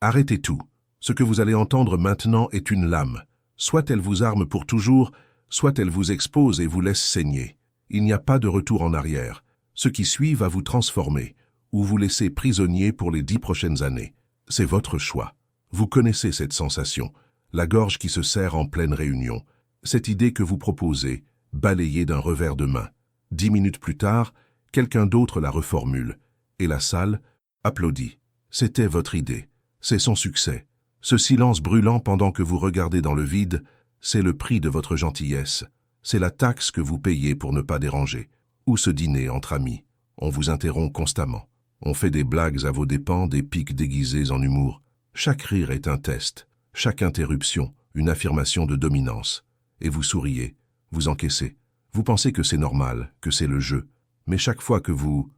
Arrêtez tout. Ce que vous allez entendre maintenant est une lame. Soit elle vous arme pour toujours, soit elle vous expose et vous laisse saigner. Il n'y a pas de retour en arrière. Ce qui suit va vous transformer, ou vous laisser prisonnier pour les 10 prochaines années. C'est votre choix. Vous connaissez cette sensation, la gorge qui se serre en pleine réunion. Cette idée que vous proposez, balayée d'un revers de main. 10 minutes plus tard, quelqu'un d'autre la reformule, et la salle applaudit. C'était votre idée, c'est son succès. Ce silence brûlant pendant que vous regardez dans le vide, c'est le prix de votre gentillesse. C'est la taxe que vous payez pour ne pas déranger. Ou ce dîner entre amis. On vous interrompt constamment. On fait des blagues à vos dépens, des piques déguisées en humour. Chaque rire est un test. Chaque interruption, une affirmation de dominance. Et vous souriez, vous encaissez. Vous pensez que c'est normal, que c'est le jeu. Mais chaque fois que vous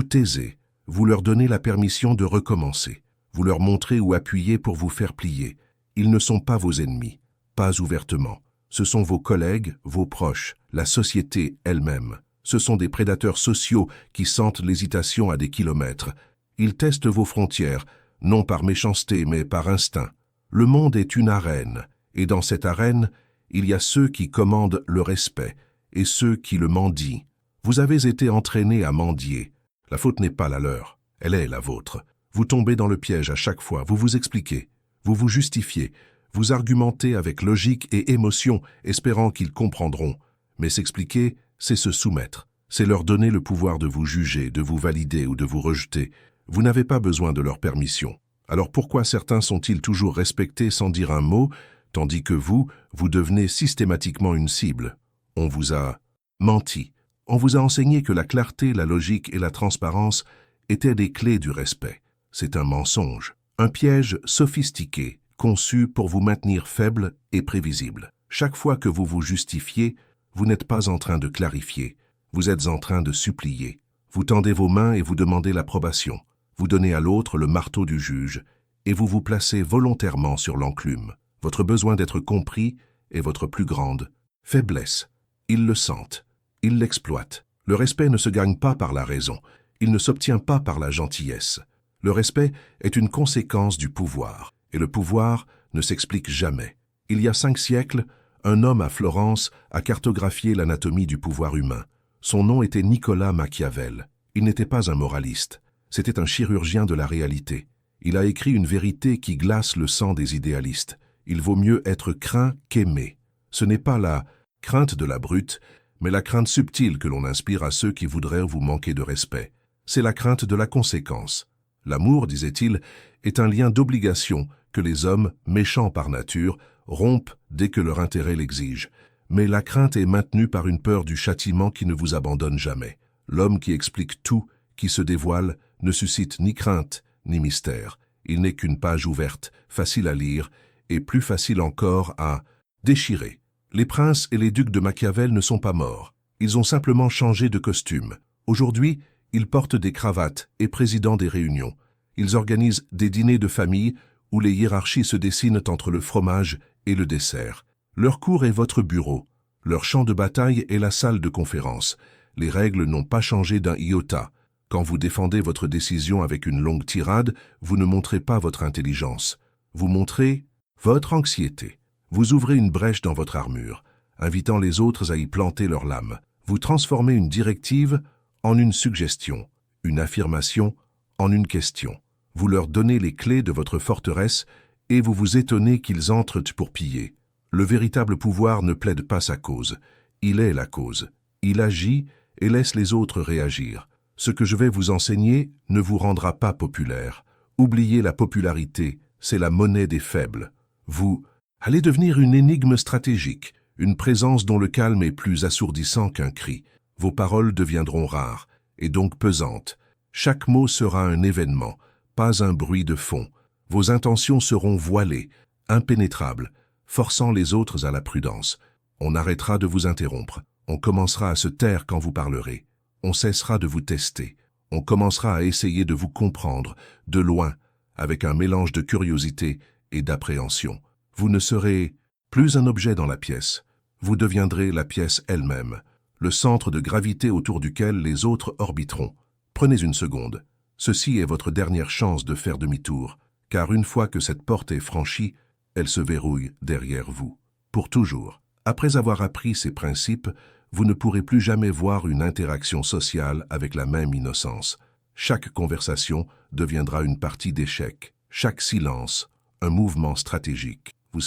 taisez, vous leur donnez la permission de recommencer. Vous leur montrez où appuyer pour vous faire plier. Ils ne sont pas vos ennemis, pas ouvertement. Ce sont vos collègues, vos proches, la société elle-même. Ce sont des prédateurs sociaux qui sentent l'hésitation à des kilomètres. Ils testent vos frontières, non par méchanceté mais par instinct. Le monde est une arène, et dans cette arène, il y a ceux qui commandent le respect et ceux qui le mendient. Vous avez été entraînés à mendier. La faute n'est pas la leur, elle est la vôtre. Vous tombez dans le piège à chaque fois, vous vous expliquez, vous vous justifiez, vous argumentez avec logique et émotion, espérant qu'ils comprendront. Mais s'expliquer, c'est se soumettre, c'est leur donner le pouvoir de vous juger, de vous valider ou de vous rejeter. Vous n'avez pas besoin de leur permission. Alors pourquoi certains sont-ils toujours respectés sans dire un mot, tandis que vous devenez systématiquement une cible? On vous a menti. On vous a enseigné que la clarté, la logique et la transparence étaient des clés du respect. C'est un mensonge, un piège sophistiqué, conçu pour vous maintenir faible et prévisible. Chaque fois que vous vous justifiez, vous n'êtes pas en train de clarifier, vous êtes en train de supplier. Vous tendez vos mains et vous demandez l'approbation. Vous donnez à l'autre le marteau du juge et vous vous placez volontairement sur l'enclume. Votre besoin d'être compris est votre plus grande faiblesse. Ils le sentent, ils l'exploitent. Le respect ne se gagne pas par la raison, il ne s'obtient pas par la gentillesse. Le respect est une conséquence du pouvoir, et le pouvoir ne s'explique jamais. Il y a 5 siècles, un homme à Florence a cartographié l'anatomie du pouvoir humain. Son nom était Nicolas Machiavel. Il n'était pas un moraliste, c'était un chirurgien de la réalité. Il a écrit une vérité qui glace le sang des idéalistes. Il vaut mieux être craint qu'aimé. Ce n'est pas la crainte de la brute, mais la crainte subtile que l'on inspire à ceux qui voudraient vous manquer de respect. C'est la crainte de la conséquence. L'amour, disait-il, est un lien d'obligation que les hommes, méchants par nature, rompent dès que leur intérêt l'exige. Mais la crainte est maintenue par une peur du châtiment qui ne vous abandonne jamais. L'homme qui explique tout, qui se dévoile, ne suscite ni crainte ni mystère. Il n'est qu'une page ouverte, facile à lire, et plus facile encore à déchirer. Les princes et les ducs de Machiavel ne sont pas morts. Ils ont simplement changé de costume. Aujourd'hui, ils portent des cravates et président des réunions. Ils organisent des dîners de famille où les hiérarchies se dessinent entre le fromage et le dessert. Leur cour est votre bureau. Leur champ de bataille est la salle de conférence. Les règles n'ont pas changé d'un iota. Quand vous défendez votre décision avec une longue tirade, vous ne montrez pas votre intelligence. Vous montrez votre anxiété. Vous ouvrez une brèche dans votre armure, invitant les autres à y planter leur lame. Vous transformez une directive en une suggestion, une affirmation en une question. Vous leur donnez les clés de votre forteresse et vous vous étonnez qu'ils entrent pour piller. Le véritable pouvoir ne plaide pas sa cause. Il est la cause. Il agit et laisse les autres réagir. Ce que je vais vous enseigner ne vous rendra pas populaire. Oubliez la popularité, c'est la monnaie des faibles. Vous allez devenir une énigme stratégique, une présence dont le calme est plus assourdissant qu'un cri. Vos paroles deviendront rares, et donc pesantes. Chaque mot sera un événement, pas un bruit de fond. Vos intentions seront voilées, impénétrables, forçant les autres à la prudence. On arrêtera de vous interrompre. On commencera à se taire quand vous parlerez. On cessera de vous tester. On commencera à essayer de vous comprendre, de loin, avec un mélange de curiosité et d'appréhension. Vous ne serez plus un objet dans la pièce. Vous deviendrez la pièce elle-même, le centre de gravité autour duquel les autres orbiteront. Prenez une seconde. Ceci est votre dernière chance de faire demi-tour, car une fois que cette porte est franchie, elle se verrouille derrière vous, pour toujours. Après avoir appris ces principes, vous ne pourrez plus jamais voir une interaction sociale avec la même innocence. Chaque conversation deviendra une partie d'échec, chaque silence, un mouvement stratégique. Vous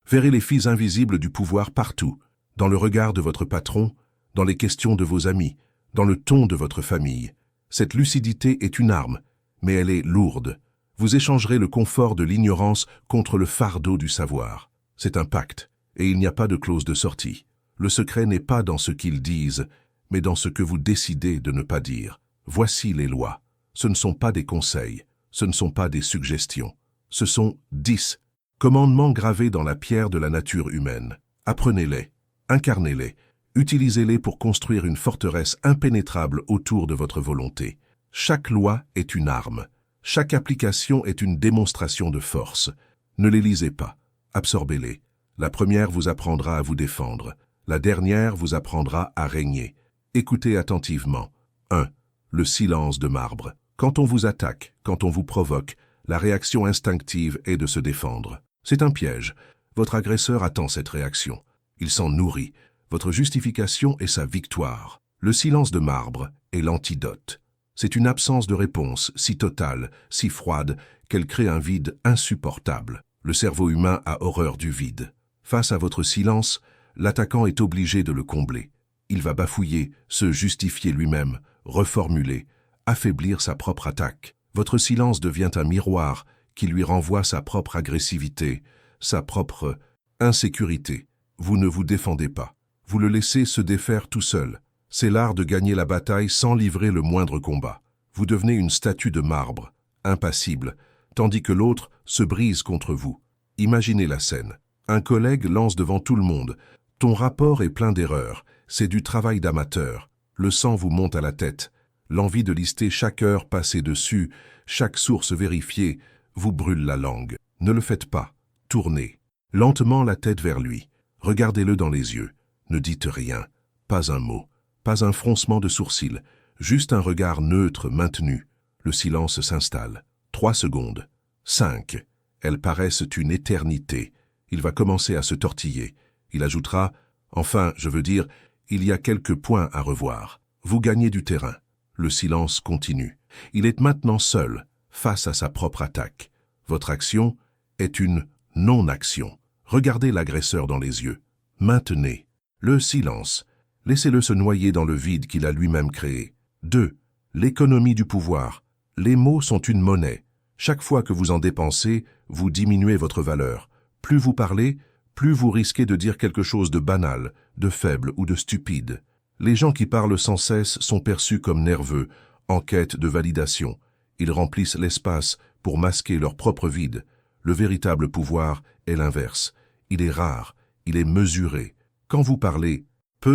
verrez les fils invisibles du pouvoir partout, dans le regard de votre patron, dans les questions de vos amis, dans le ton de votre famille. Cette lucidité est une arme, mais elle est lourde. Vous échangerez le confort de l'ignorance contre le fardeau du savoir. C'est un pacte, et il n'y a pas de clause de sortie. Le secret n'est pas dans ce qu'ils disent, mais dans ce que vous décidez de ne pas dire. Voici les lois. Ce ne sont pas des conseils, ce ne sont pas des suggestions. Ce sont 10 commandements gravés dans la pierre de la nature humaine. Apprenez-les, incarnez-les, utilisez-les pour construire une forteresse impénétrable autour de votre volonté. Chaque loi est une arme. Chaque application est une démonstration de force. Ne les lisez pas, absorbez-les. La première vous apprendra à vous défendre. La dernière vous apprendra à régner. Écoutez attentivement. 1. Le silence de marbre. Quand on vous attaque, quand on vous provoque, la réaction instinctive est de se défendre. C'est un piège. Votre agresseur attend cette réaction. Il s'en nourrit. Votre justification est sa victoire. Le silence de marbre est l'antidote. C'est une absence de réponse si totale, si froide, qu'elle crée un vide insupportable. Le cerveau humain a horreur du vide. Face à votre silence, l'attaquant est obligé de le combler. Il va bafouiller, se justifier lui-même, reformuler, affaiblir sa propre attaque. Votre silence devient un miroir qui lui renvoie sa propre agressivité, sa propre insécurité. Vous ne vous défendez pas. Vous le laissez se défaire tout seul. C'est l'art de gagner la bataille sans livrer le moindre combat. Vous devenez une statue de marbre, impassible, tandis que l'autre se brise contre vous. Imaginez la scène. Un collègue lance devant tout le monde. Ton rapport est plein d'erreurs. C'est du travail d'amateur. Le sang vous monte à la tête. L'envie de lister chaque heure passée dessus, chaque source vérifiée, vous brûle la langue. Ne le faites pas. Tournez lentement la tête vers lui. Regardez-le dans les yeux. Ne dites rien. Pas un mot. Pas un froncement de sourcils, juste un regard neutre maintenu. Le silence s'installe. 3 secondes. 5. Elles paraissent une éternité. Il va commencer à se tortiller. Il ajoutera « Enfin, je veux dire, il y a quelques points à revoir. » Vous gagnez du terrain. Le silence continue. Il est maintenant seul, face à sa propre attaque. Votre action est une non-action. Regardez l'agresseur dans les yeux. Maintenez le silence. Laissez-le se noyer dans le vide qu'il a lui-même créé. 2. L'économie du pouvoir. Les mots sont une monnaie. Chaque fois que vous en dépensez, vous diminuez votre valeur. Plus vous parlez, plus vous risquez de dire quelque chose de banal, de faible ou de stupide. Les gens qui parlent sans cesse sont perçus comme nerveux, en quête de validation. Ils remplissent l'espace pour masquer leur propre vide. Le véritable pouvoir est l'inverse. Il est rare, il est mesuré. Quand vous parlez,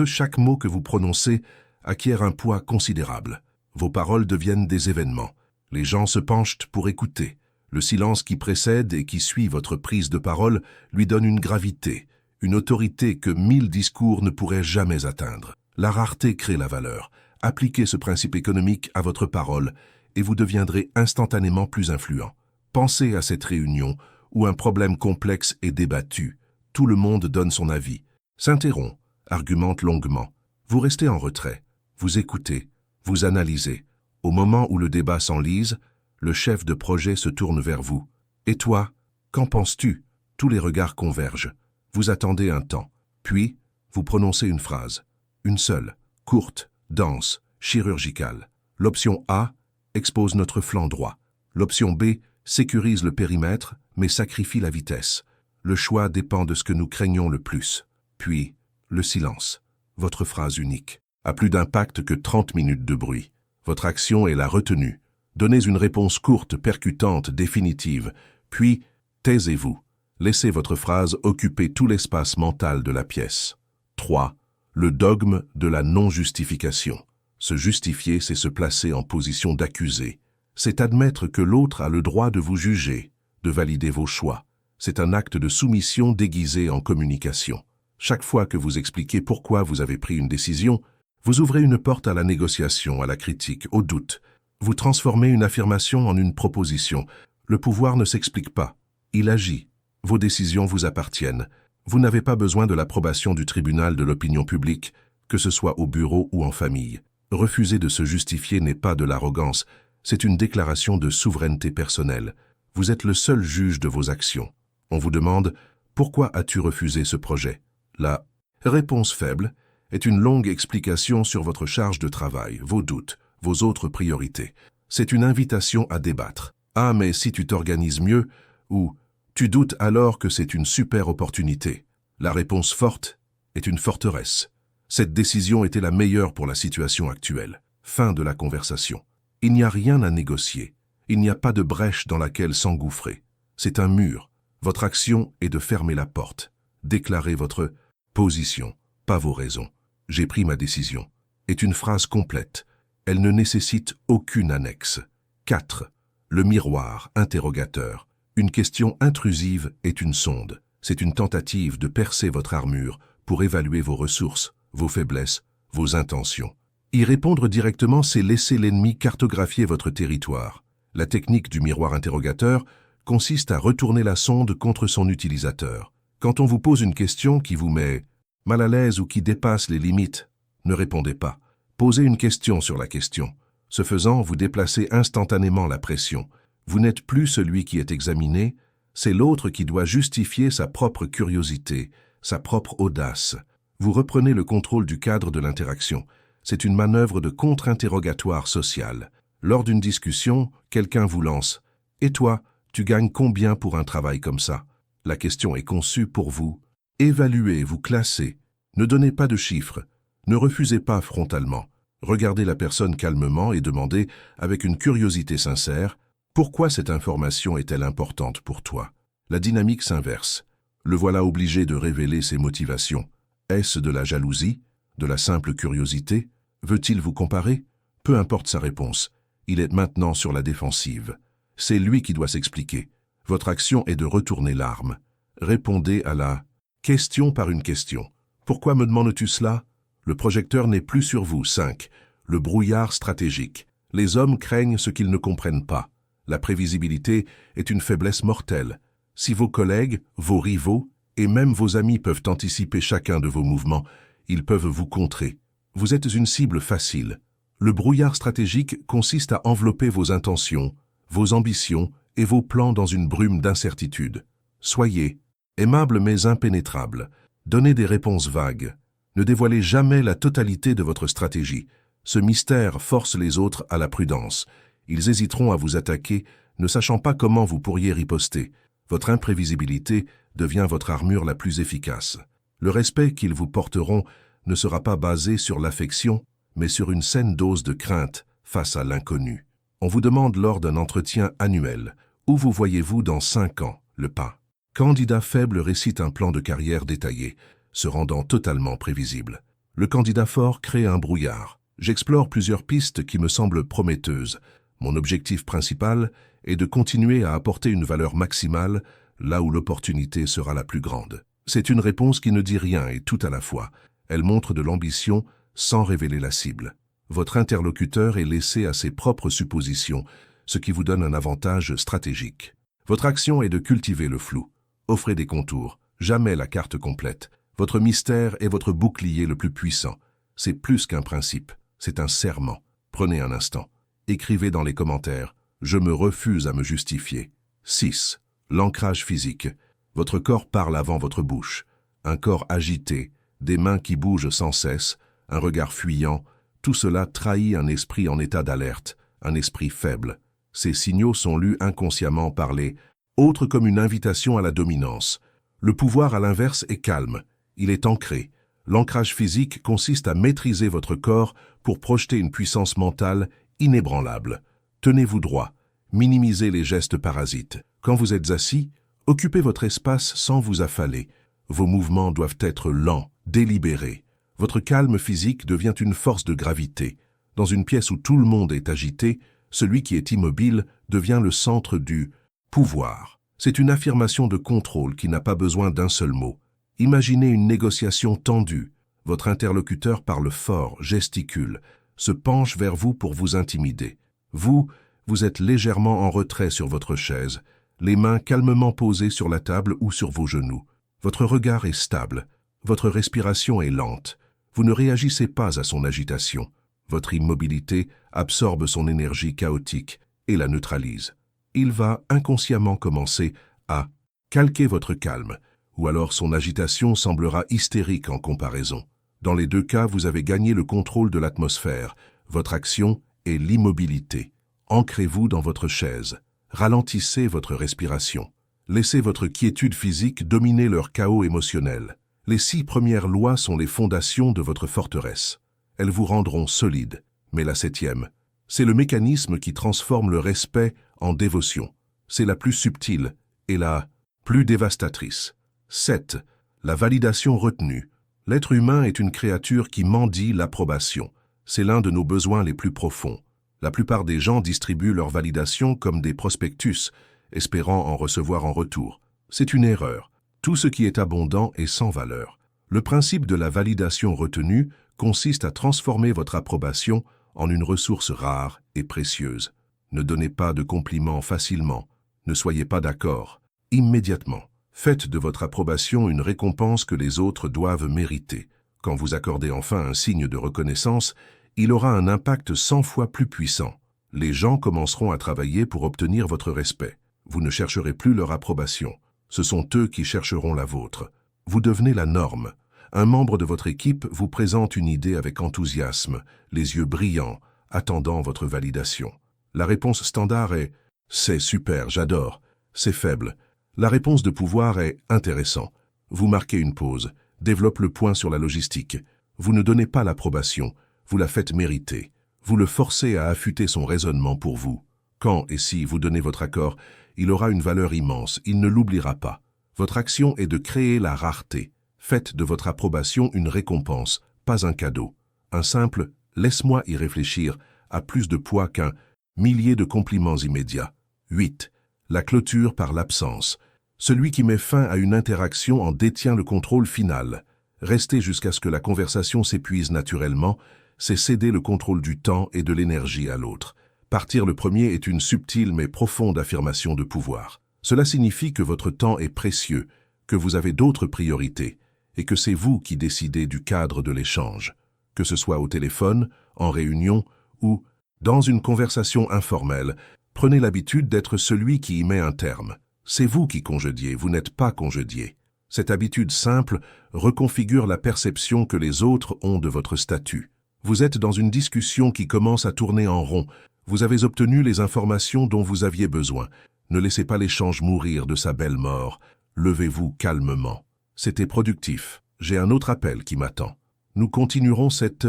chaque mot que vous prononcez acquiert un poids considérable. Vos paroles deviennent des événements. Les gens se penchent pour écouter. Le silence qui précède et qui suit votre prise de parole lui donne une gravité, une autorité que 1000 discours ne pourraient jamais atteindre. La rareté crée la valeur. Appliquez ce principe économique à votre parole et vous deviendrez instantanément plus influent. Pensez à cette réunion où un problème complexe est débattu. Tout le monde donne son avis, s'interrompt, argumente longuement. Vous restez en retrait, vous écoutez, vous analysez. Au moment où le débat s'enlise, le chef de projet se tourne vers vous. « Et toi, qu'en penses-tu » Tous les regards convergent. Vous attendez un temps. Puis, vous prononcez une phrase. Une seule, courte, dense, chirurgicale. L'option A expose notre flanc droit. L'option B sécurise le périmètre, mais sacrifie la vitesse. Le choix dépend de ce que nous craignons le plus. Puis, le silence. Votre phrase unique a plus d'impact que 30 minutes de bruit. Votre action est la retenue. Donnez une réponse courte, percutante, définitive. Puis, taisez-vous. Laissez votre phrase occuper tout l'espace mental de la pièce. 3. Le dogme de la non-justification. Se justifier, c'est se placer en position d'accusé. C'est admettre que l'autre a le droit de vous juger, de valider vos choix. C'est un acte de soumission déguisé en communication. Chaque fois que vous expliquez pourquoi vous avez pris une décision, vous ouvrez une porte à la négociation, à la critique, au doute. Vous transformez une affirmation en une proposition. Le pouvoir ne s'explique pas. Il agit. Vos décisions vous appartiennent. Vous n'avez pas besoin de l'approbation du tribunal de l'opinion publique, que ce soit au bureau ou en famille. Refuser de se justifier n'est pas de l'arrogance, c'est une déclaration de souveraineté personnelle. Vous êtes le seul juge de vos actions. On vous demande « Pourquoi as-tu refusé ce projet ?» La réponse faible est une longue explication sur votre charge de travail, vos doutes, vos autres priorités. C'est une invitation à débattre. « Ah, mais si tu t'organises mieux » ou « Tu doutes alors que c'est une super opportunité ». La réponse forte est une forteresse. Cette décision était la meilleure pour la situation actuelle. Fin de la conversation. Il n'y a rien à négocier. Il n'y a pas de brèche dans laquelle s'engouffrer. C'est un mur. Votre action est de fermer la porte. Déclarez votre position, pas vos raisons. J'ai pris ma décision. Est une phrase complète. Elle ne nécessite aucune annexe. 4. Le miroir interrogateur. Une question intrusive est une sonde. C'est une tentative de percer votre armure pour évaluer vos ressources, vos faiblesses, vos intentions. Y répondre directement, c'est laisser l'ennemi cartographier votre territoire. La technique du miroir interrogateur consiste à retourner la sonde contre son utilisateur. Quand on vous pose une question qui vous met mal à l'aise ou qui dépasse les limites, ne répondez pas. Posez une question sur la question. Ce faisant, vous déplacez instantanément la pression. Vous n'êtes plus celui qui est examiné, c'est l'autre qui doit justifier sa propre curiosité, sa propre audace. Vous reprenez le contrôle du cadre de l'interaction. C'est une manœuvre de contre-interrogatoire social. Lors d'une discussion, quelqu'un vous lance « Et toi, tu gagnes combien pour un travail comme ça ?» La question est conçue pour vous. Évaluez, vous classez. Ne donnez pas de chiffres. Ne refusez pas frontalement. Regardez la personne calmement et demandez, avec une curiosité sincère, « Pourquoi cette information est-elle importante pour toi ?» La dynamique s'inverse. Le voilà obligé de révéler ses motivations. Est-ce de la jalousie? De la simple curiosité? Veut-il vous comparer? Peu importe sa réponse. Il est maintenant sur la défensive. C'est lui qui doit s'expliquer. Votre action est de retourner l'arme. Répondez à la question par une question. Pourquoi me demandes-tu cela? Le projecteur n'est plus sur vous. 5. Le brouillard stratégique. Les hommes craignent ce qu'ils ne comprennent pas. La prévisibilité est une faiblesse mortelle. Si vos collègues, vos rivaux et même vos amis peuvent anticiper chacun de vos mouvements, ils peuvent vous contrer. Vous êtes une cible facile. Le brouillard stratégique consiste à envelopper vos intentions, vos ambitions et vos plans dans une brume d'incertitude. Soyez aimable mais impénétrable. Donnez des réponses vagues. Ne dévoilez jamais la totalité de votre stratégie. Ce mystère force les autres à la prudence. Ils hésiteront à vous attaquer, ne sachant pas comment vous pourriez riposter. Votre imprévisibilité devient votre armure la plus efficace. Le respect qu'ils vous porteront ne sera pas basé sur l'affection, mais sur une saine dose de crainte face à l'inconnu. On vous demande lors d'un entretien annuel « Où vous voyez-vous dans 5 ans ?» Le pas. Candidat faible récite un plan de carrière détaillé, se rendant totalement prévisible. Le candidat fort crée un brouillard. J'explore plusieurs pistes qui me semblent prometteuses. Mon objectif principal est de continuer à apporter une valeur maximale là où l'opportunité sera la plus grande. C'est une réponse qui ne dit rien et tout à la fois. Elle montre de l'ambition sans révéler la cible. Votre interlocuteur est laissé à ses propres suppositions, ce qui vous donne un avantage stratégique. Votre action est de cultiver le flou. Offrez des contours, jamais la carte complète. Votre mystère est votre bouclier le plus puissant. C'est plus qu'un principe, c'est un serment. Prenez un instant. Écrivez dans les commentaires « Je me refuse à me justifier ». 6. L'ancrage physique. Votre corps parle avant votre bouche. Un corps agité, des mains qui bougent sans cesse, un regard fuyant, tout cela trahit un esprit en état d'alerte, un esprit faible. Ces signaux sont lus inconsciemment par les autres comme une invitation à la dominance. Le pouvoir, à l'inverse, est calme. Il est ancré. L'ancrage physique consiste à maîtriser votre corps pour projeter une puissance mentale inébranlable. Tenez-vous droit. Minimisez les gestes parasites. Quand vous êtes assis, occupez votre espace sans vous affaler. Vos mouvements doivent être lents, délibérés. Votre calme physique devient une force de gravité. Dans une pièce où tout le monde est agité, celui qui est immobile devient le centre du pouvoir. C'est une affirmation de contrôle qui n'a pas besoin d'un seul mot. Imaginez une négociation tendue. Votre interlocuteur parle fort, gesticule, se penche vers vous pour vous intimider. Vous Vous êtes légèrement en retrait sur votre chaise, les mains calmement posées sur la table ou sur vos genoux. Votre regard est stable, votre respiration est lente. Vous ne réagissez pas à son agitation. Votre immobilité absorbe son énergie chaotique et la neutralise. Il va inconsciemment commencer à calquer votre calme, ou alors son agitation semblera hystérique en comparaison. Dans les deux cas, vous avez gagné le contrôle de l'atmosphère. Votre action est l'immobilité. Ancrez-vous dans votre chaise. Ralentissez votre respiration. Laissez votre quiétude physique dominer leur chaos émotionnel. Les 6 premières lois sont les fondations de votre forteresse. Elles vous rendront solide. Mais la 7e, c'est le mécanisme qui transforme le respect en dévotion. C'est la plus subtile et la plus dévastatrice. 7. La validation retenue. L'être humain est une créature qui mendie l'approbation. C'est l'un de nos besoins les plus profonds. La plupart des gens distribuent leur validation comme des prospectus, espérant en recevoir en retour. C'est une erreur. Tout ce qui est abondant est sans valeur. Le principe de la validation retenue consiste à transformer votre approbation en une ressource rare et précieuse. Ne donnez pas de compliments facilement. Ne soyez pas d'accord. Immédiatement. Faites de votre approbation une récompense que les autres doivent mériter. Quand vous accordez enfin un signe de reconnaissance, il aura un impact 100 fois plus puissant. Les gens commenceront à travailler pour obtenir votre respect. Vous ne chercherez plus leur approbation. Ce sont eux qui chercheront la vôtre. Vous devenez la norme. Un membre de votre équipe vous présente une idée avec enthousiasme, les yeux brillants, attendant votre validation. La réponse standard est « C'est super, j'adore ». C'est faible. La réponse de pouvoir est « Intéressant ». Vous marquez une pause, développe le point sur la logistique. Vous ne donnez pas l'approbation, vous la faites mériter. Vous le forcez à affûter son raisonnement pour vous. Quand et si vous donnez votre accord, il aura une valeur immense, il ne l'oubliera pas. Votre action est de créer la rareté. Faites de votre approbation une récompense, pas un cadeau. Un simple « laisse-moi y réfléchir » a plus de poids qu'un millier de compliments immédiats. 8. La clôture par l'absence. Celui qui met fin à une interaction en détient le contrôle final. Rester jusqu'à ce que la conversation s'épuise naturellement, c'est céder le contrôle du temps et de l'énergie à l'autre. Partir le premier est une subtile mais profonde affirmation de pouvoir. Cela signifie que votre temps est précieux, que vous avez d'autres priorités, et que c'est vous qui décidez du cadre de l'échange, que ce soit au téléphone, en réunion ou dans une conversation informelle. Prenez l'habitude d'être celui qui y met un terme. C'est vous qui congédiez, vous n'êtes pas congédié. Cette habitude simple reconfigure la perception que les autres ont de votre statut. Vous êtes dans une discussion qui commence à tourner en rond. Vous avez obtenu les informations dont vous aviez besoin. Ne laissez pas l'échange mourir de sa belle mort. Levez-vous calmement. C'était productif. J'ai un autre appel qui m'attend. Nous continuerons cette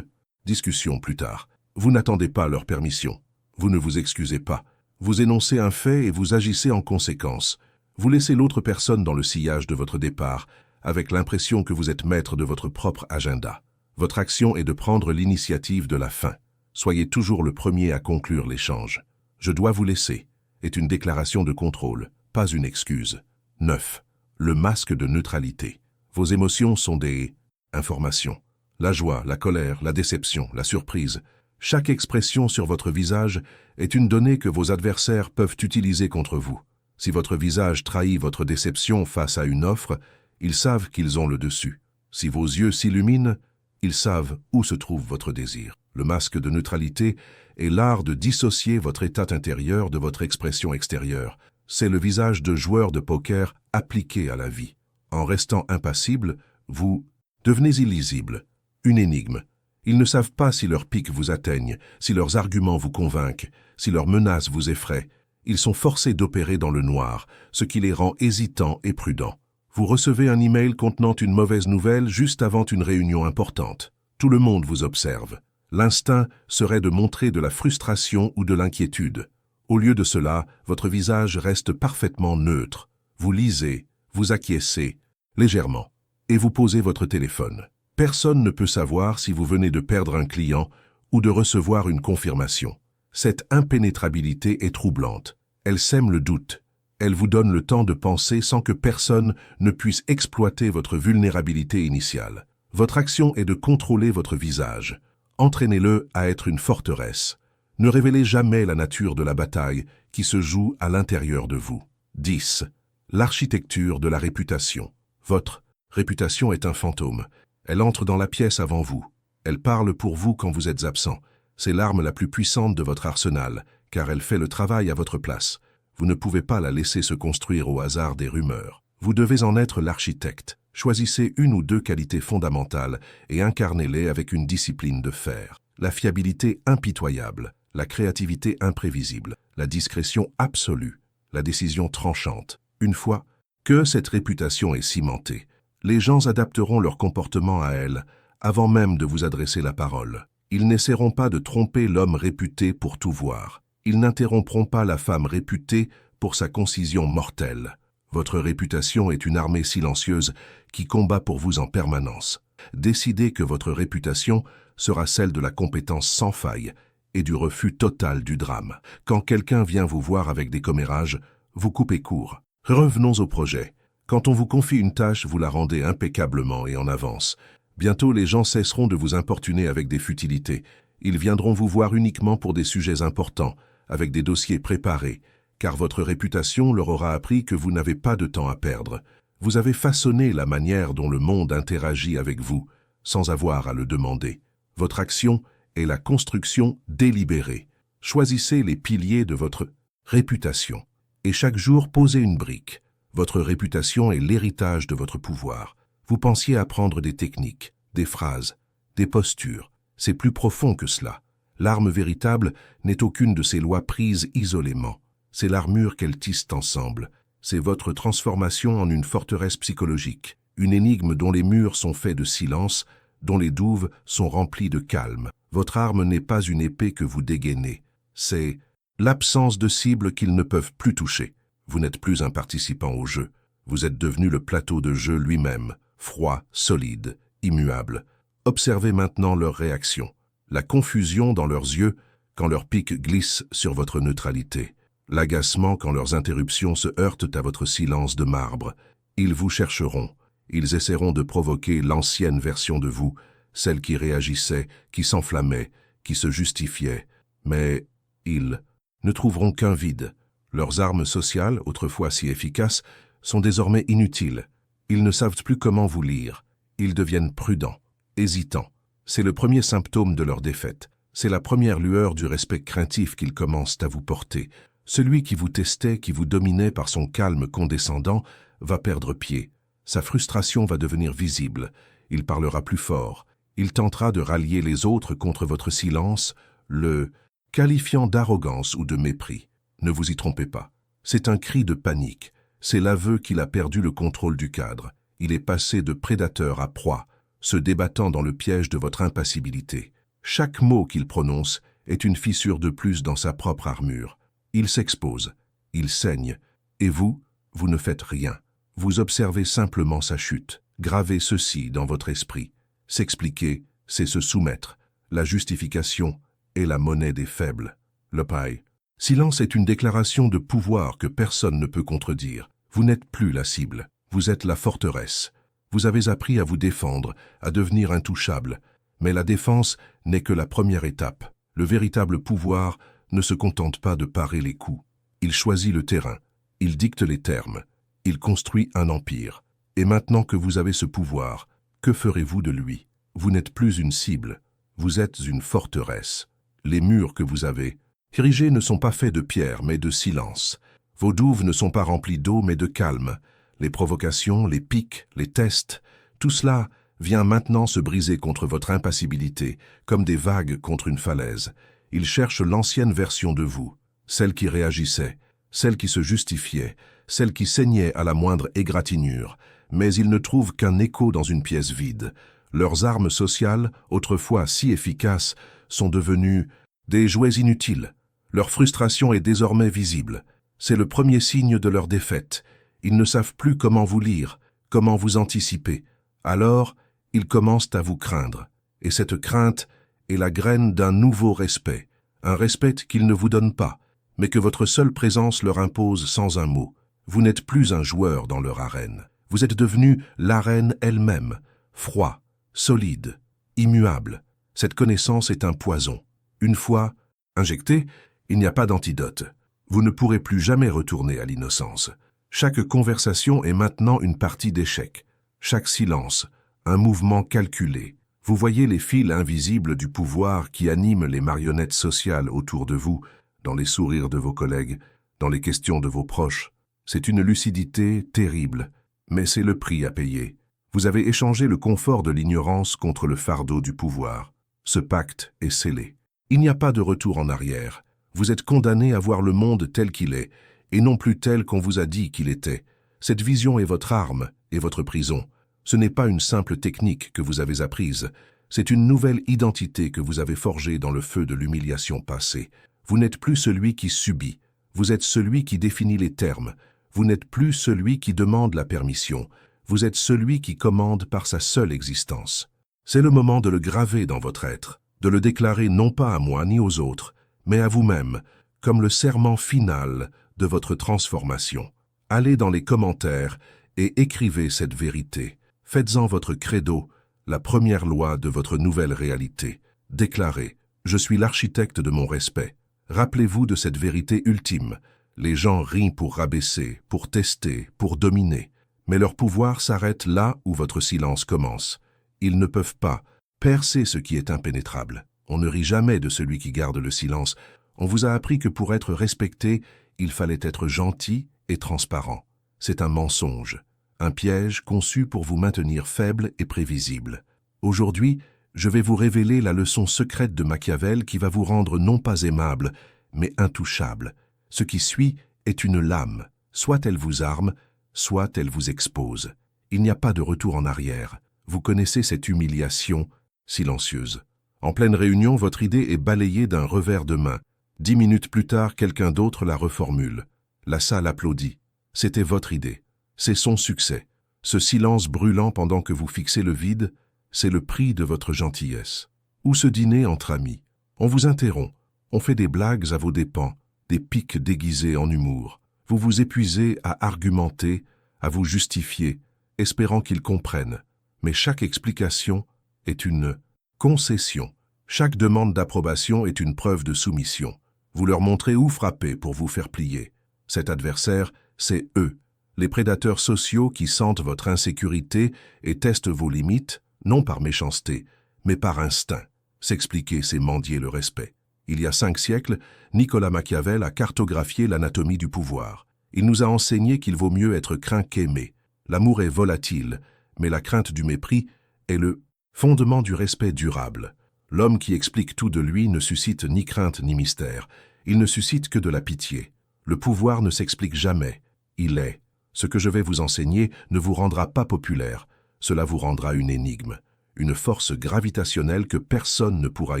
discussion plus tard. Vous n'attendez pas leur permission. Vous ne vous excusez pas. Vous énoncez un fait et vous agissez en conséquence. Vous laissez l'autre personne dans le sillage de votre départ, avec l'impression que vous êtes maître de votre propre agenda. Votre action est de prendre l'initiative de la fin. Soyez toujours le premier à conclure l'échange. « Je dois vous laisser » est une déclaration de contrôle, pas une excuse. 9. Le masque de neutralité. Vos émotions sont des informations. La joie, la colère, la déception, la surprise. Chaque expression sur votre visage est une donnée que vos adversaires peuvent utiliser contre vous. Si votre visage trahit votre déception face à une offre, ils savent qu'ils ont le dessus. Si vos yeux s'illuminent, ils savent où se trouve votre désir. Le masque de neutralité est l'art de dissocier votre état intérieur de votre expression extérieure. C'est le visage de joueur de poker appliqué à la vie. En restant impassible, vous devenez illisible, une énigme. Ils ne savent pas si leurs piques vous atteignent, si leurs arguments vous convainquent, si leurs menaces vous effraient. Ils sont forcés d'opérer dans le noir, ce qui les rend hésitants et prudents. Vous recevez un email contenant une mauvaise nouvelle juste avant une réunion importante. Tout le monde vous observe. L'instinct serait de montrer de la frustration ou de l'inquiétude. Au lieu de cela, votre visage reste parfaitement neutre. Vous lisez, vous acquiescez, légèrement, et vous posez votre téléphone. Personne ne peut savoir si vous venez de perdre un client ou de recevoir une confirmation. Cette impénétrabilité est troublante. Elle sème le doute. Elle vous donne le temps de penser sans que personne ne puisse exploiter votre vulnérabilité initiale. Votre action est de contrôler votre visage. Entraînez-le à être une forteresse. Ne révélez jamais la nature de la bataille qui se joue à l'intérieur de vous. 10. L'architecture de la réputation. Votre réputation est un fantôme. Elle entre dans la pièce avant vous. Elle parle pour vous quand vous êtes absent. C'est l'arme la plus puissante de votre arsenal, car elle fait le travail à votre place. Vous ne pouvez pas la laisser se construire au hasard des rumeurs. Vous devez en être l'architecte. Choisissez une ou deux qualités fondamentales et incarnez-les avec une discipline de fer. La fiabilité impitoyable, la créativité imprévisible, la discrétion absolue, la décision tranchante. Une fois que cette réputation est cimentée, les gens adapteront leur comportement à elle avant même de vous adresser la parole. Ils n'essaieront pas de tromper l'homme réputé pour tout voir. Ils n'interrompront pas la femme réputée pour sa concision mortelle. Votre réputation est une armée silencieuse qui combat pour vous en permanence. Décidez que votre réputation sera celle de la compétence sans faille et du refus total du drame. Quand quelqu'un vient vous voir avec des commérages, vous coupez court. Revenons au projet. Quand on vous confie une tâche, vous la rendez impeccablement et en avance. Bientôt, les gens cesseront de vous importuner avec des futilités. Ils viendront vous voir uniquement pour des sujets importants, avec des dossiers préparés, car votre réputation leur aura appris que vous n'avez pas de temps à perdre. Vous avez façonné la manière dont le monde interagit avec vous, sans avoir à le demander. Votre action est la construction délibérée. Choisissez les piliers de votre réputation, et chaque jour posez une brique. Votre réputation est l'héritage de votre pouvoir. Vous pensiez apprendre des techniques, des phrases, des postures. C'est plus profond que cela. L'arme véritable n'est aucune de ces lois prises isolément. C'est l'armure qu'elles tissent ensemble. C'est votre transformation en une forteresse psychologique, une énigme dont les murs sont faits de silence, dont les douves sont remplies de calme. Votre arme n'est pas une épée que vous dégainez. C'est l'absence de cible qu'ils ne peuvent plus toucher. Vous n'êtes plus un participant au jeu. Vous êtes devenu le plateau de jeu lui-même, froid, solide, immuable. Observez maintenant leurs réactions. La confusion dans leurs yeux quand leurs pics glissent sur votre neutralité. L'agacement quand leurs interruptions se heurtent à votre silence de marbre. Ils vous chercheront. Ils essaieront de provoquer l'ancienne version de vous, celle qui réagissait, qui s'enflammait, qui se justifiait. Mais ils ne trouveront qu'un vide. Leurs armes sociales, autrefois si efficaces, sont désormais inutiles. Ils ne savent plus comment vous lire. Ils deviennent prudents, hésitants. C'est le premier symptôme de leur défaite. C'est la première lueur du respect craintif qu'ils commencent à vous porter. Celui qui vous testait, qui vous dominait par son calme condescendant, va perdre pied. Sa frustration va devenir visible. Il parlera plus fort. Il tentera de rallier les autres contre votre silence, le qualifiant d'arrogance ou de mépris. Ne vous y trompez pas. C'est un cri de panique. C'est l'aveu qu'il a perdu le contrôle du cadre. Il est passé de prédateur à proie, se débattant dans le piège de votre impassibilité. Chaque mot qu'il prononce est une fissure de plus dans sa propre armure. Il s'expose, il saigne, et vous ne faites rien. Vous observez simplement sa chute. Gravez ceci dans votre esprit. S'expliquer, c'est se soumettre. La justification est la monnaie des faibles. Le paille. Silence est une déclaration de pouvoir que personne ne peut contredire. Vous n'êtes plus la cible, vous êtes la forteresse. Vous avez appris à vous défendre, à devenir intouchable. Mais la défense n'est que la première étape. Le véritable pouvoir ne se contente pas de parer les coups. Il choisit le terrain, il dicte les termes, il construit un empire. Et maintenant que vous avez ce pouvoir, que ferez-vous de lui? Vous n'êtes plus une cible, vous êtes une forteresse. Les murs que vous avez érigés ne sont pas faits de pierre, mais de silence. Vos douves ne sont pas remplies d'eau, mais de calme. Les provocations, les pics, les tests, tout cela vient maintenant se briser contre votre impassibilité, comme des vagues contre une falaise. Il cherche l'ancienne version de vous, celle qui réagissait, celle qui se justifiait, celle qui saignait à la moindre égratignure, mais il ne trouve qu'un écho dans une pièce vide. Leurs armes sociales, autrefois si efficaces, sont devenues des jouets inutiles. Leur frustration est désormais visible. C'est le premier signe de leur défaite. Ils ne savent plus comment vous lire, comment vous anticiper. Alors, ils commencent à vous craindre. Et cette crainte est la graine d'un nouveau respect. Un respect qu'ils ne vous donnent pas, mais que votre seule présence leur impose sans un mot. Vous n'êtes plus un joueur dans leur arène. Vous êtes devenu l'arène elle-même, froid, solide, immuable. Cette connaissance est un poison. Une fois Injecté, il n'y a pas d'antidote. Vous ne pourrez plus jamais retourner à l'innocence. Chaque conversation est maintenant une partie d'échec. Chaque silence, un mouvement calculé. Vous voyez les fils invisibles du pouvoir qui animent les marionnettes sociales autour de vous, dans les sourires de vos collègues, dans les questions de vos proches. C'est une lucidité terrible, mais c'est le prix à payer. Vous avez échangé le confort de l'ignorance contre le fardeau du pouvoir. Ce pacte est scellé. Il n'y a pas de retour en arrière. Vous êtes condamné à voir le monde tel qu'il est, et non plus tel qu'on vous a dit qu'il était. Cette vision est votre arme et votre prison. Ce n'est pas une simple technique que vous avez apprise, c'est une nouvelle identité que vous avez forgée dans le feu de l'humiliation passée. Vous n'êtes plus celui qui subit, vous êtes celui qui définit les termes. Vous n'êtes plus celui qui demande la permission, vous êtes celui qui commande par sa seule existence. C'est le moment de le graver dans votre être, de le déclarer non pas à moi ni aux autres, mais à vous-même, comme le serment final de votre transformation. Allez dans les commentaires et écrivez cette vérité. Faites-en votre credo, la première loi de votre nouvelle réalité. Déclarez « Je suis l'architecte de mon respect ». Rappelez-vous de cette vérité ultime. Les gens rient pour rabaisser, pour tester, pour dominer. Mais leur pouvoir s'arrête là où votre silence commence. Ils ne peuvent pas percer ce qui est impénétrable. On ne rit jamais de celui qui garde le silence. On vous a appris que pour être respecté, il fallait être gentil et transparent. C'est un mensonge, un piège conçu pour vous maintenir faible et prévisible. Aujourd'hui, je vais vous révéler la leçon secrète de Machiavel qui va vous rendre non pas aimable, mais intouchable. Ce qui suit est une lame. Soit elle vous arme, soit elle vous expose. Il n'y a pas de retour en arrière. Vous connaissez cette humiliation silencieuse. En pleine réunion, votre idée est balayée d'un revers de main. 10 minutes plus tard, quelqu'un d'autre la reformule. La salle applaudit. C'était votre idée. C'est son succès. Ce silence brûlant pendant que vous fixez le vide, c'est le prix de votre gentillesse. Ou ce dîner entre amis. On vous interrompt. On fait des blagues à vos dépens, des piques déguisées en humour. Vous vous épuisez à argumenter, à vous justifier, espérant qu'ils comprennent. Mais chaque explication est une concession. Chaque demande d'approbation est une preuve de soumission. Vous leur montrez où frapper pour vous faire plier. Cet adversaire, c'est eux, les prédateurs sociaux qui sentent votre insécurité et testent vos limites, non par méchanceté, mais par instinct. S'expliquer, c'est mendier le respect. Il y a 5 siècles, Nicolas Machiavel a cartographié l'anatomie du pouvoir. Il nous a enseigné qu'il vaut mieux être craint qu'aimé. L'amour est volatile, mais la crainte du mépris est le fondement du respect durable. L'homme qui explique tout de lui ne suscite ni crainte ni mystère. Il ne suscite que de la pitié. Le pouvoir ne s'explique jamais. Il est. Ce que je vais vous enseigner ne vous rendra pas populaire. Cela vous rendra une énigme, une force gravitationnelle que personne ne pourra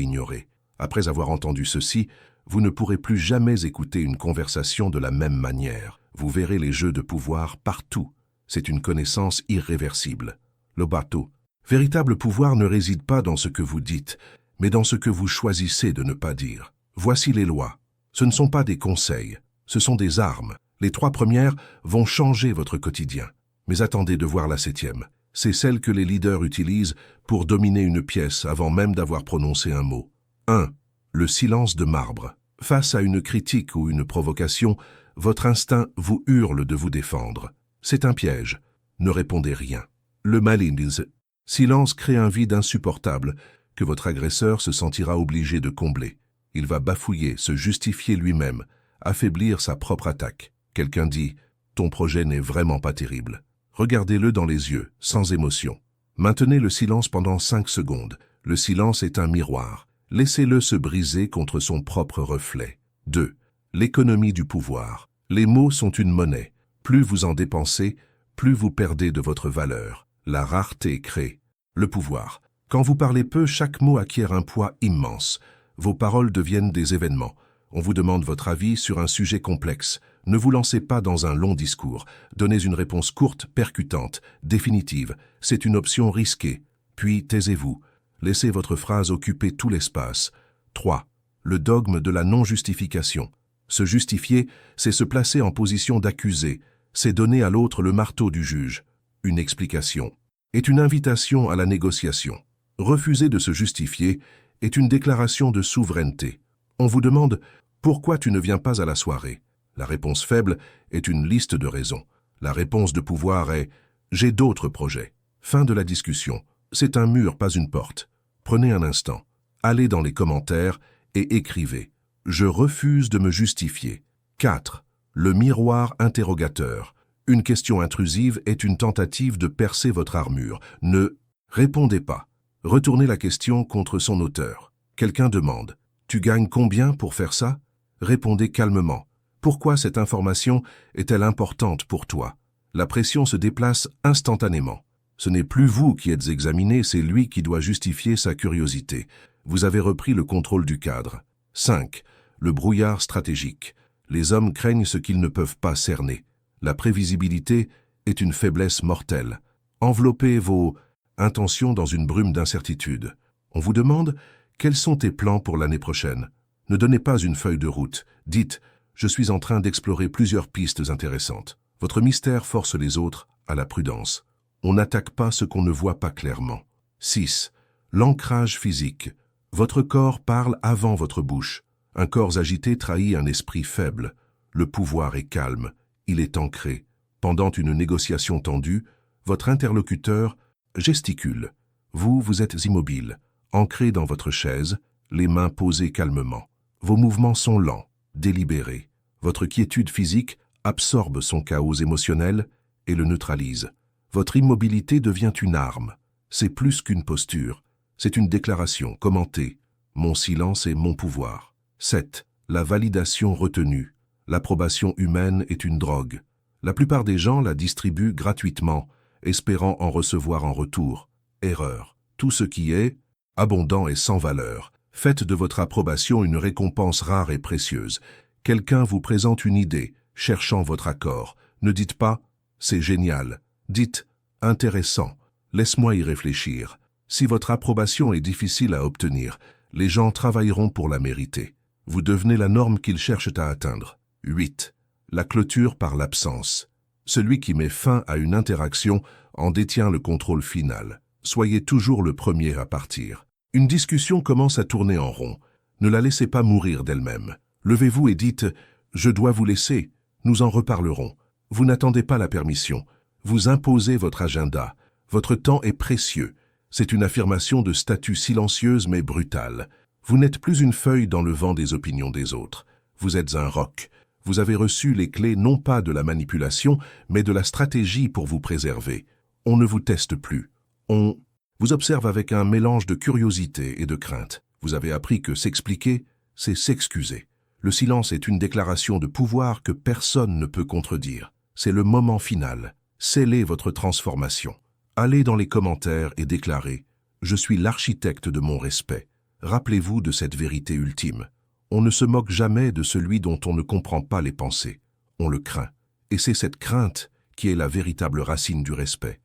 ignorer. Après avoir entendu ceci, vous ne pourrez plus jamais écouter une conversation de la même manière. Vous verrez les jeux de pouvoir partout. C'est une connaissance irréversible. Le bateau. Véritable pouvoir ne réside pas dans ce que vous dites, mais dans ce que vous choisissez de ne pas dire. Voici les lois. Ce ne sont pas des conseils, ce sont des armes. Les 3 premières vont changer votre quotidien. Mais attendez de voir la 7e. C'est celle que les leaders utilisent pour dominer une pièce avant même d'avoir prononcé un mot. 1. Le silence de marbre. Face à une critique ou une provocation, votre instinct vous hurle de vous défendre. C'est un piège. Ne répondez rien. Le malaise. Silence crée un vide insupportable que votre agresseur se sentira obligé de combler. Il va bafouiller, se justifier lui-même, affaiblir sa propre attaque. Quelqu'un dit « Ton projet n'est vraiment pas terrible ». Regardez-le dans les yeux, sans émotion. Maintenez le silence pendant 5 secondes. Le silence est un miroir. Laissez-le se briser contre son propre reflet. 2. L'économie du pouvoir. Les mots sont une monnaie. Plus vous en dépensez, plus vous perdez de votre valeur. La rareté crée le pouvoir. Quand vous parlez peu, chaque mot acquiert un poids immense. Vos paroles deviennent des événements. On vous demande votre avis sur un sujet complexe. Ne vous lancez pas dans un long discours. Donnez une réponse courte, percutante, définitive. C'est une option risquée. Puis taisez-vous. Laissez votre phrase occuper tout l'espace. 3. Le dogme de la non-justification. Se justifier, c'est se placer en position d'accusé. C'est donner à l'autre le marteau du juge. Une explication est une invitation à la négociation. Refuser de se justifier est une déclaration de souveraineté. On vous demande « Pourquoi tu ne viens pas à la soirée ?» La réponse faible est une liste de raisons. La réponse de pouvoir est « J'ai d'autres projets ». Fin de la discussion. C'est un mur, pas une porte. Prenez un instant. Allez dans les commentaires et écrivez « Je refuse de me justifier ». 4. Le miroir interrogateur. Une question intrusive est une tentative de percer votre armure. Ne répondez pas. Retournez la question contre son auteur. Quelqu'un demande « Tu gagnes combien pour faire ça ?» Répondez calmement. Pourquoi cette information est-elle importante pour toi? La pression se déplace instantanément. Ce n'est plus vous qui êtes examiné, c'est lui qui doit justifier sa curiosité. Vous avez repris le contrôle du cadre. 5. Le brouillard stratégique. Les hommes craignent ce qu'ils ne peuvent pas cerner. La prévisibilité est une faiblesse mortelle. Enveloppez vos intentions dans une brume d'incertitude. On vous demande « Quels sont tes plans pour l'année prochaine ?» Ne donnez pas une feuille de route. Dites « Je suis en train d'explorer plusieurs pistes intéressantes. » Votre mystère force les autres à la prudence. On n'attaque pas ce qu'on ne voit pas clairement. 6. L'ancrage physique. Votre corps parle avant votre bouche. Un corps agité trahit un esprit faible. Le pouvoir est calme. Il est ancré. Pendant une négociation tendue, votre interlocuteur gesticule. Vous êtes immobile, ancré dans votre chaise, les mains posées calmement. Vos mouvements sont lents, délibérés. Votre quiétude physique absorbe son chaos émotionnel et le neutralise. Votre immobilité devient une arme. C'est plus qu'une posture. C'est une déclaration commentée. Mon silence est mon pouvoir. 7. La validation retenue. L'approbation humaine est une drogue. La plupart des gens la distribuent gratuitement, espérant en recevoir en retour. Erreur. Tout ce qui est abondant et sans valeur. Faites de votre approbation une récompense rare et précieuse. Quelqu'un vous présente une idée, cherchant votre accord. Ne dites pas « c'est génial ». Dites « intéressant ». Laisse-moi y réfléchir. Si votre approbation est difficile à obtenir, les gens travailleront pour la mériter. Vous devenez la norme qu'ils cherchent à atteindre. 8. La clôture par l'absence. Celui qui met fin à une interaction en détient le contrôle final. Soyez toujours le premier à partir. Une discussion commence à tourner en rond. Ne la laissez pas mourir d'elle-même. Levez-vous et dites « Je dois vous laisser, nous en reparlerons ». Vous n'attendez pas la permission. Vous imposez votre agenda. Votre temps est précieux. C'est une affirmation de statut silencieuse mais brutale. Vous n'êtes plus une feuille dans le vent des opinions des autres. Vous êtes un roc. Vous avez reçu les clés non pas de la manipulation, mais de la stratégie pour vous préserver. On ne vous teste plus. On vous observe avec un mélange de curiosité et de crainte. Vous avez appris que s'expliquer, c'est s'excuser. Le silence est une déclaration de pouvoir que personne ne peut contredire. C'est le moment final. Scellez votre transformation. Allez dans les commentaires et déclarez « Je suis l'architecte de mon respect ». Rappelez-vous de cette vérité ultime. On ne se moque jamais de celui dont on ne comprend pas les pensées. On le craint. Et c'est cette crainte qui est la véritable racine du respect.